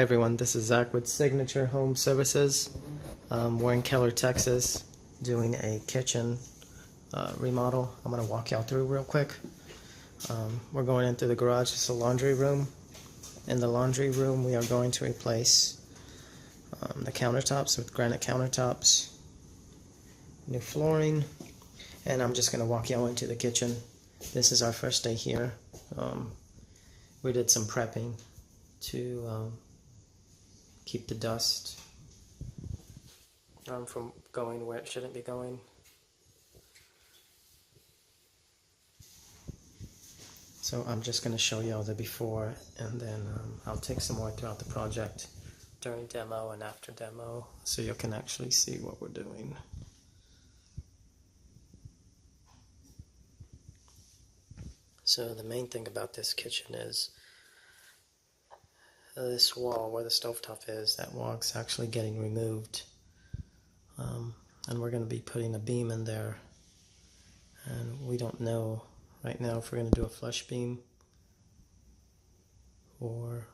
Hey everyone, this is Zach with Signature Home Services. We're in Keller, Texas, doing a kitchen remodel. I'm going to walk y'all through real quick. We're going into the garage. It's a laundry room. In the laundry room, we are going to replace the countertops with granite countertops, new flooring, and I'm just going to walk y'all into the kitchen. This is our first day here. We did some prepping to keep the dust from going where it shouldn't be going. So I'm just going to show y'all the before, and then I'll take some more throughout the project during demo and after demo, so you can actually see what we're doing. So the main thing about this kitchen is this wall where the stovetop is, that wall's actually getting removed. And we're going to be putting a beam in there. And we don't know right now if we're going to do a flush beam or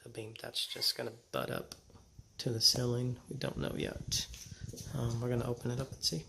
a beam that's just going to butt up to the ceiling. We don't know yet. We're going to open it up and see.